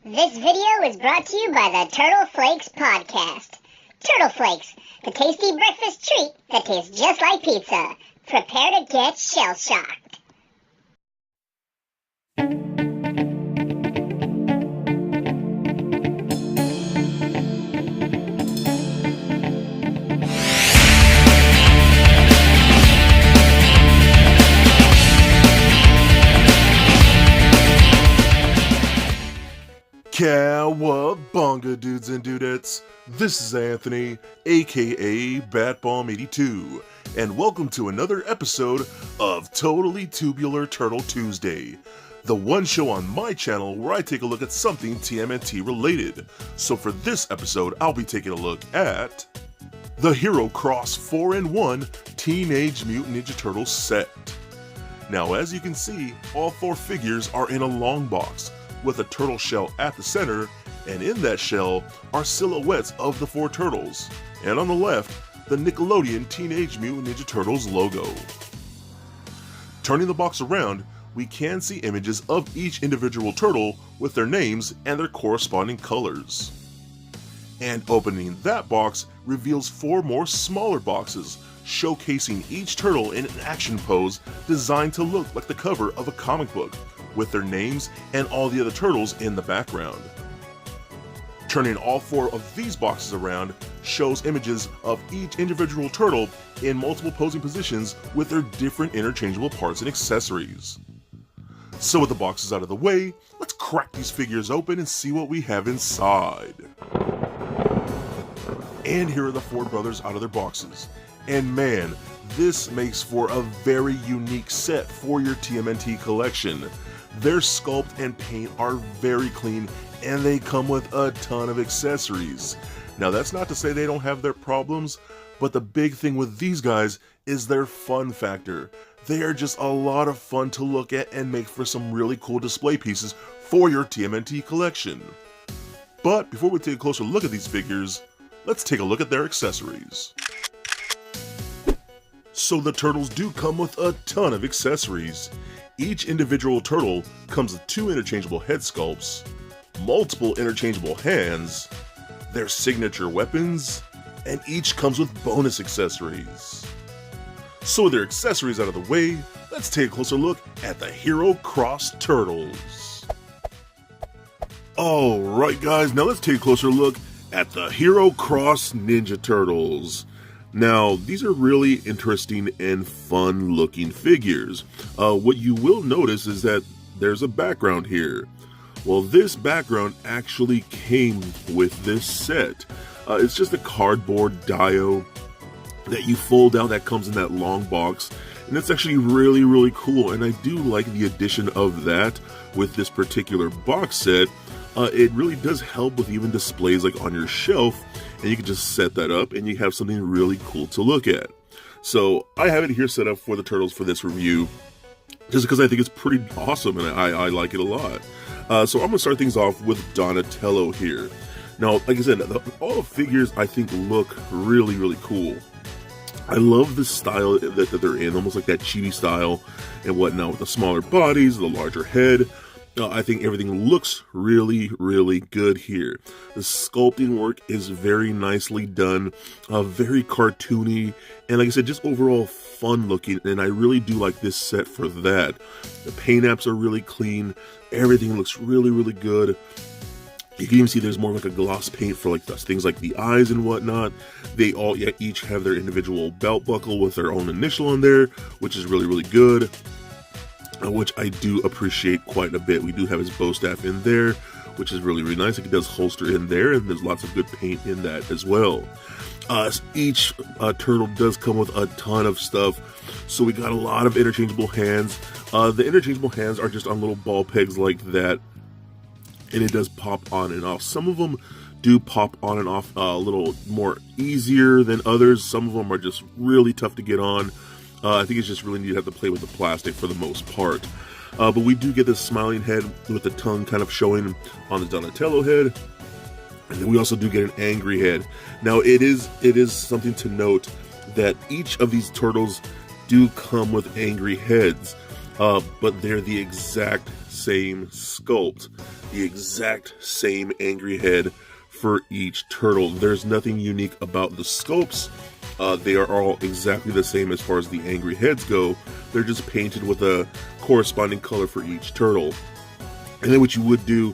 This video is brought to you by the Turtle Flakes podcast. Turtle Flakes, the tasty breakfast treat that tastes just like pizza. Prepare to get shell-shocked. Cowabunga dudes and dudettes, this is Anthony, aka Batbomb82, and welcome to another episode of Totally Tubular Turtle Tuesday, the one show on my channel where I take a look at something TMNT related. So for this episode, I'll be taking a look at the Herocross 4-in-1 Teenage Mutant Ninja Turtles set. Now as you can see, all four figures are in a long box, with a turtle shell at the center, and in that shell are silhouettes of the four turtles, and on the left, the Nickelodeon Teenage Mutant Ninja Turtles logo. Turning the box around, we can see images of each individual turtle with their names and their corresponding colors. And opening that box reveals four more smaller boxes, showcasing each turtle in an action pose designed to look like the cover of a comic book, with their names and all the other turtles in the background. Turning all four of these boxes around shows images of each individual turtle in multiple posing positions with their different interchangeable parts and accessories. So with the boxes out of the way, let's crack these figures open and see what we have inside. And here are the four brothers out of their boxes. And man, this makes for a very unique set for your TMNT collection. Their sculpt and paint are very clean, and they come with a ton of accessories. Now that's not to say they don't have their problems, but the big thing with these guys is their fun factor. They are just a lot of fun to look at and make for some really cool display pieces for your TMNT collection. But before we take a closer look at these figures, let's take a look at their accessories. So the turtles do come with a ton of accessories. Each individual turtle comes with two interchangeable head sculpts, multiple interchangeable hands, their signature weapons, and each comes with bonus accessories. So with their accessories out of the way, let's take a closer look at the Herocross Turtles. Alright guys, now let's take a closer look at the Herocross Ninja Turtles. Now, these are really interesting and fun looking figures. What you will notice is that there's a background here. Well, this background actually came with this set. It's just a cardboard dio that you fold out that comes in that long box. And it's actually really cool, and I do like the addition of that with this particular box set. It really does help with even displays like on your shelf, and you can just set that up and you have something really cool to look at. So I have it here set up for the turtles for this review, just because I think it's pretty awesome and I like it a lot. So I'm going to start things off with Donatello here. Now, like I said, all the figures I think look really cool. I love the style that they're in, almost like that chibi style and whatnot, with the smaller bodies, the larger head. I think everything looks really good here. The sculpting work is very nicely done, very cartoony, and like I said, just overall fun looking, and I really do like this set for that. The paint apps are really clean, everything looks really good. You can even see there's more like a gloss paint for like things like the eyes and whatnot. They all each have their individual belt buckle with their own initial on there, which is really good. Which I do appreciate quite a bit. We do have his bow staff in there, which is really nice. It does holster in there, and there's lots of good paint in that as well. Each turtle does come with a ton of stuff, so we got a lot of interchangeable hands. The interchangeable hands are just on little ball pegs like that, and it does pop on and off. Some of them do pop on and off a little more easier than others. Some of them are just really tough to get on. I think it's just really neat to have to play with the plastic for the most part. But we do get this smiling head with the tongue kind of showing on the Donatello head. And then we also do get an angry head. Now it is something to note that each of these turtles do come with angry heads. but they're the exact same sculpt, the exact same angry head for each turtle. There's nothing unique about the sculpts. They are all exactly the same as far as the angry heads go. They're just painted with a corresponding color for each turtle. And then what you would do,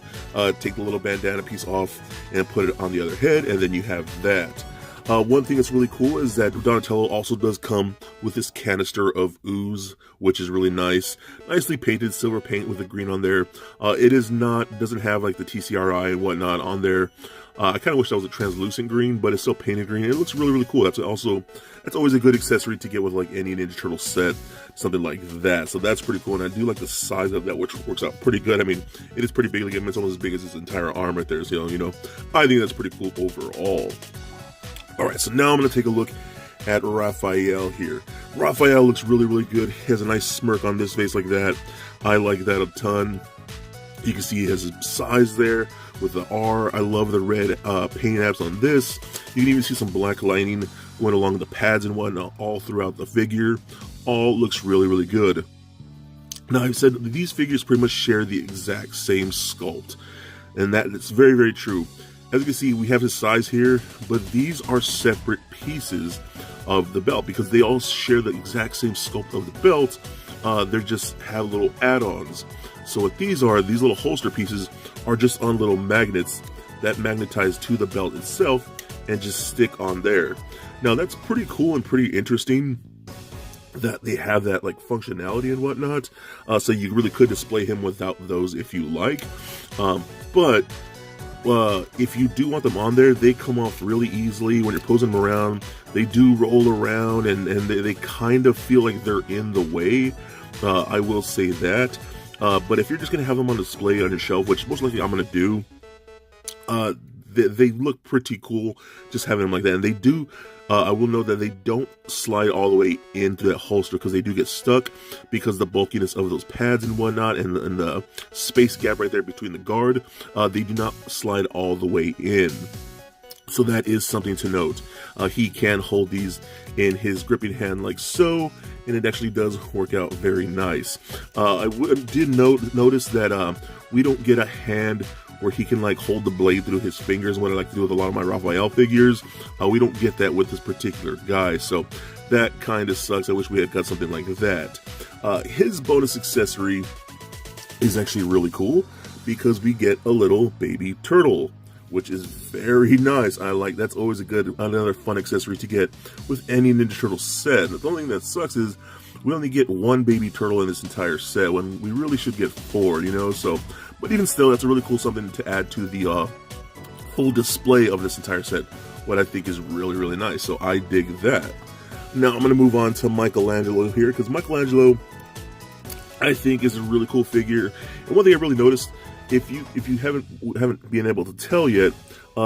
take the little bandana piece off and put it on the other head, and then you have that. One thing that's really cool is that Donatello also does come with this canister of ooze, which is really nice. Nicely painted silver paint with the green on there. It doesn't have like the TCRI and whatnot on there. I kind of wish that was a translucent green, but it's still painted green. It looks really, really cool. That's always a good accessory to get with like any Ninja Turtle set, something like that. So that's pretty cool, and I do like the size of that, which works out pretty good. I mean, it is pretty big. Like, it's almost as big as his entire arm right there. So, I think that's pretty cool overall. All right, so now I'm going to take a look at Raphael here. Raphael looks really, really good. He has a nice smirk on this face like that. I like that a ton. You can see he has his size there with the R. I love the red paint apps on this. You can even see some black lining going along the pads and whatnot all throughout the figure. All looks really, really good. Now, I've said these figures pretty much share the exact same sculpt, and that's very, very true. As you can see, we have his size here, but these are separate pieces of the belt because they all share the exact same sculpt of the belt. They just have little add-ons. So what these little holster pieces are just on little magnets that magnetize to the belt itself and just stick on there. Now that's pretty cool and pretty interesting that they have that like functionality and whatnot. So you really could display him without those if you like. But if you do want them on there, they come off really easily. When you're posing them around, they do roll around and they kind of feel like they're in the way. I will say that. But if you're just going to have them on display on your shelf, which most likely I'm going to do, they look pretty cool just having them like that. And they do, I will note that they don't slide all the way into that holster because they do get stuck because the bulkiness of those pads and whatnot and the space gap right there between the guard, they do not slide all the way in. So that is something to note. He can hold these in his gripping hand like so, and it actually does work out very nice. I did notice that we don't get a hand where he can like hold the blade through his fingers, what I like to do with a lot of my Raphael figures. We don't get that with this particular guy, so that kind of sucks. I wish we had got something like that. His bonus accessory is actually really cool because we get a little baby turtle, which is very nice. I like that's always another fun accessory to get with any Ninja Turtle set. The only thing that sucks is we only get one baby turtle in this entire set when we really should get 4, so, but even still, that's a really cool something to add to the full display of this entire set, what I think is really, really nice. So I dig that. Now I'm going to move on to Michelangelo here, because Michelangelo, I think, is a really cool figure. And one thing I really noticed, if you haven't been able to tell yet,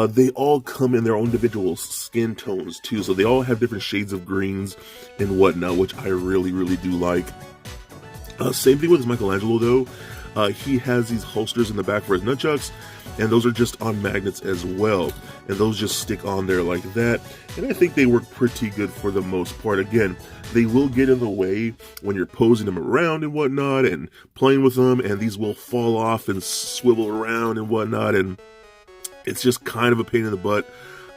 they all come in their own individual skin tones too. So they all have different shades of greens and whatnot, which I really, really do like. Same thing with Michelangelo though. He has these holsters in the back for his nunchucks, and those are just on magnets as well. And those just stick on there like that. And I think they work pretty good for the most part. Again, they will get in the way when you're posing them around and whatnot and playing with them, and these will fall off and swivel around and whatnot, and it's just kind of a pain in the butt.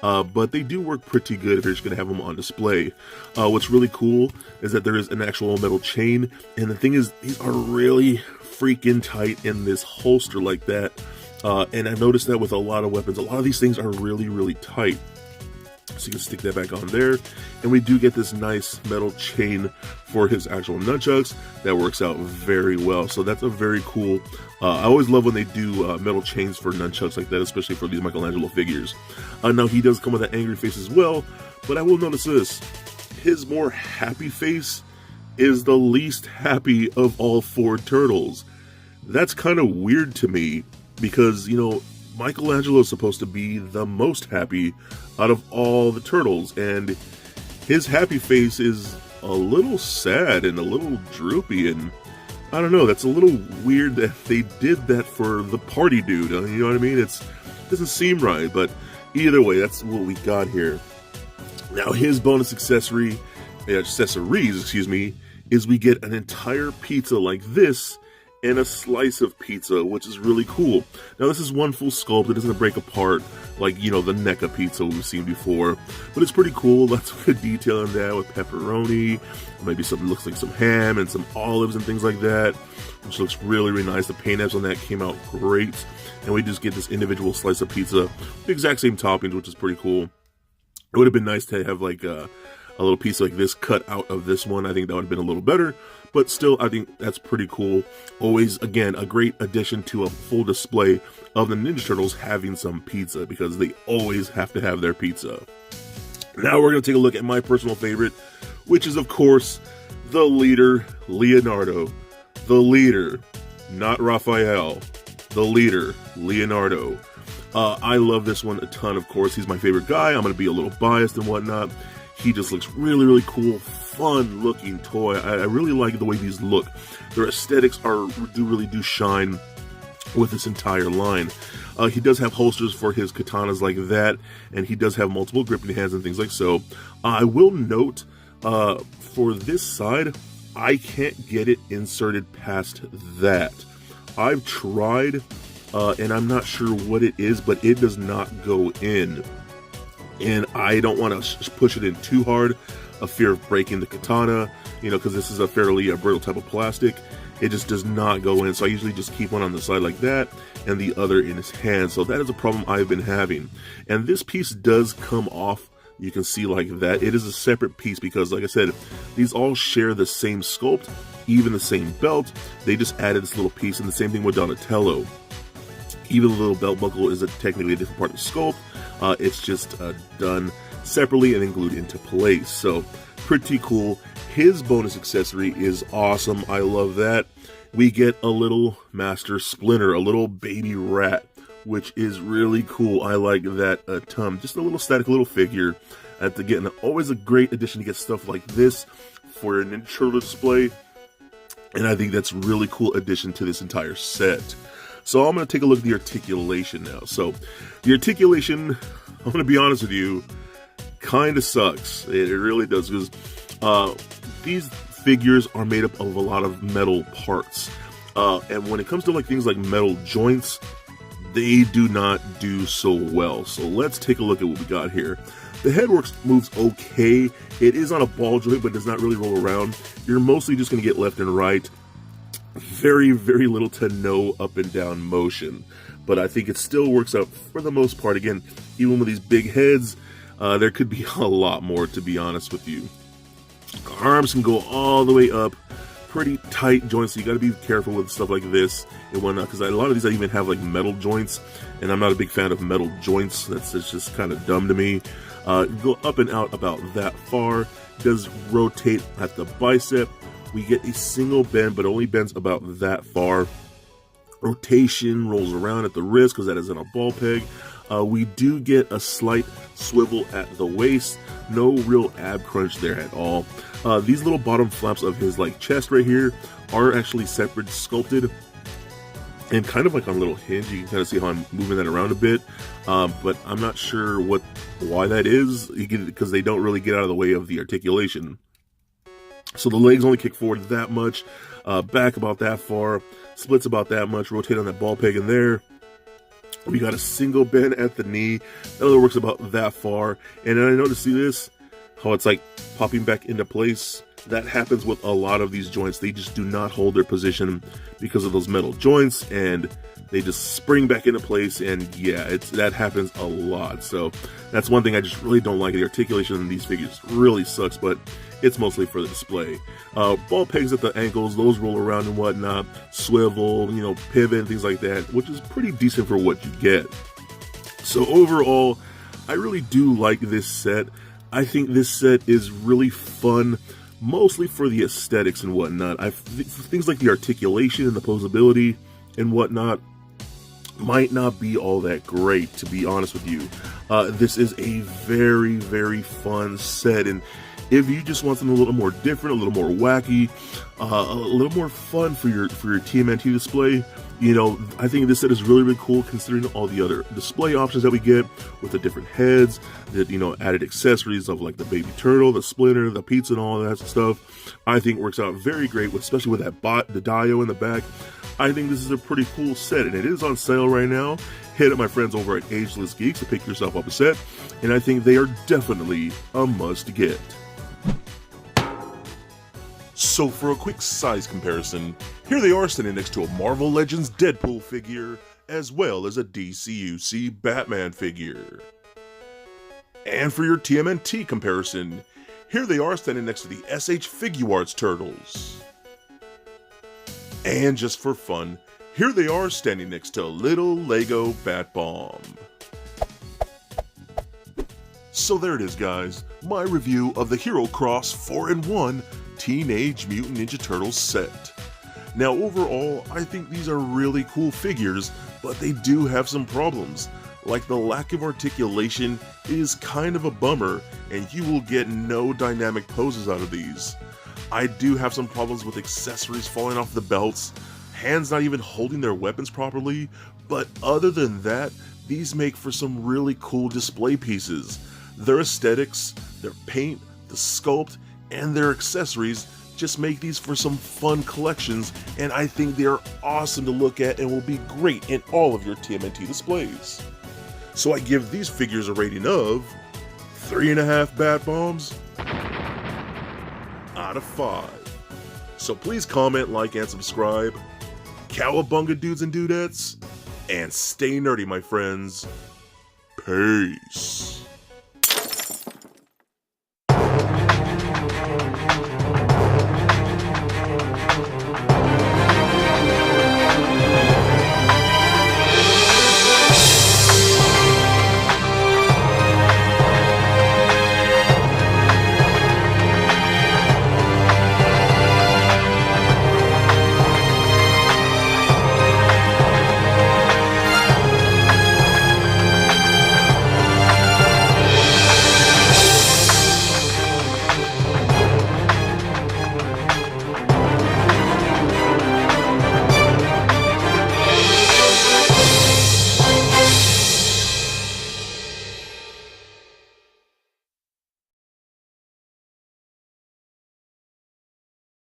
But they do work pretty good if you're just going to have them on display. What's really cool is that there is an actual metal chain, and the thing is, these are really freaking tight in this holster like that. And I've noticed that with a lot of weapons. A lot of these things are really, really tight. So you can stick that back on there. And we do get this nice metal chain for his actual nunchucks. That works out very well. So that's a very cool... I always love when they do metal chains for nunchucks like that, especially for these Michelangelo figures. Now, he does come with an angry face as well. But I will notice this. His more happy face is the least happy of all 4 turtles. That's kind of weird to me. Because, Michelangelo is supposed to be the most happy out of all the turtles, and his happy face is a little sad and a little droopy, and I don't know, that's a little weird that they did that for the party dude, you know what I mean? It doesn't seem right, but either way, that's what we got here. Now, his bonus accessories, is we get an entire pizza like this and a slice of pizza, which is really cool. Now this is one full sculpt. It doesn't break apart like, you know, the NECA pizza we've seen before, but it's pretty cool. Lots of good detail in that with pepperoni, maybe something looks like some ham and some olives and things like that, which looks really, really nice. The paint apps on that came out great, and we just get this individual slice of pizza, the exact same toppings, which is pretty cool. It would have been nice to have like a little piece like this cut out of this one. I think that would have been a little better, but still, I think that's pretty cool. Always, again, a great addition to a full display of the Ninja Turtles having some pizza, because they always have to have their pizza. Now we're going to take a look at my personal favorite, which is, of course, the leader, Leonardo. The leader, not Raphael. The leader, Leonardo. I love this one a ton, of course. He's my favorite guy. I'm going to be a little biased and whatnot. He just looks really, really cool, fun looking toy. I really like the way these look. Their aesthetics really do shine with this entire line. He does have holsters for his katanas like that, and he does have multiple gripping hands and things like so. I will note, for this side, I can't get it inserted past that. I've tried, and I'm not sure what it is, but it does not go in. And I don't want to push it in too hard, a fear of breaking the katana, you know, because this is a fairly brittle type of plastic. It just does not go in, so I usually just keep one on the side like that, and the other in his hand. So that is a problem I've been having. And this piece does come off, you can see like that. It is a separate piece because, like I said, these all share the same sculpt, even the same belt. They just added this little piece, and the same thing with Donatello. Even the little belt buckle is technically a different part of the sculpt. It's just done separately and then glued into place. So pretty cool. His bonus accessory is awesome. I love that. We get a little Master Splinter, a little baby rat, which is really cool. I like that a ton. Just a little static little figure. Again, always a great addition to get stuff like this for an Ninja Turtle display. And I think that's a really cool addition to this entire set. So I'm going to take a look at the articulation now. So the articulation, I'm going to be honest with you, kind of sucks. It really does, because these figures are made up of a lot of metal parts. And when it comes to like things like metal joints, they do not do so well. So let's take a look at what we got here. The head moves okay. It is on a ball joint, but does not really roll around. You're mostly just going to get left and right. Very, very little to no up and down motion, but I think it still works out for the most part. Again, even with these big heads, there could be a lot more, to be honest with you. Arms can go all the way up, pretty tight joints, so you got to be careful with stuff like this and whatnot, because a lot of these I even have like metal joints, and I'm not a big fan of metal joints. That's just kind of dumb to me. Go up and out about that far. Does rotate at the bicep. We get a single bend, but only bends about that far. Rotation rolls around at the wrist because that is in a ball peg. We do get a slight swivel at the waist. No real ab crunch there at all. These little bottom flaps of his like chest right here are actually separate sculpted and kind of like on a little hinge. You can kind of see how I'm moving that around a bit, but I'm not sure why that is, because they don't really get out of the way of the articulation. So the legs only kick forward that much, back about that far, splits about that much, rotate on that ball peg in there. We got a single bend at the knee, that only works about that far. And then I noticed, see this, how it's like popping back into place. That happens with a lot of these joints. They just do not hold their position because of those metal joints, and they just spring back into place, and yeah, that happens a lot. So that's one thing I just really don't like. The articulation in these figures really sucks, but it's mostly for the display. Ball pegs at the ankles, those roll around and whatnot, swivel, you know, pivot and things like that, which is pretty decent for what you get. So overall, I really do like this set. I think this set is really fun, mostly for the aesthetics and whatnot. Things like the articulation and the posability and whatnot might not be all that great, to be honest with you. This is a very, very fun set, and if you just want something a little more different, a little more wacky, a little more fun for your TMNT display, I think this set is really, really cool considering all the other display options that we get with the different heads, the, added accessories of like the baby turtle, the splinter, the pizza, and all that stuff. I think it works out very great, especially with that the Dio in the back. I think this is a pretty cool set, and it is on sale right now. Hit up my friends over at Ageless Geeks to pick yourself up a set, and I think they are definitely a must-get. So for a quick size comparison, here they are standing next to a Marvel Legends Deadpool figure, as well as a DCUC Batman figure. And for your TMNT comparison, here they are standing next to the SH Figuarts Turtles. And just for fun, here they are standing next to Little Lego Bat Bomb. So there it is, guys, my review of the Herocross 4-in-1 Teenage Mutant Ninja Turtles set. Now overall, I think these are really cool figures, but they do have some problems. Like the lack of articulation is kind of a bummer, and you will get no dynamic poses out of these. I do have some problems with accessories falling off the belts, hands not even holding their weapons properly, but other than that, these make for some really cool display pieces. Their aesthetics, their paint, the sculpt, and their accessories just make these for some fun collections, and I think they are awesome to look at and will be great in all of your TMNT displays. So I give these figures a rating of 3.5 Bat Bombs out of 5. So please comment, like, and subscribe. Cowabunga, dudes and dudettes, and stay nerdy, my friends. Peace.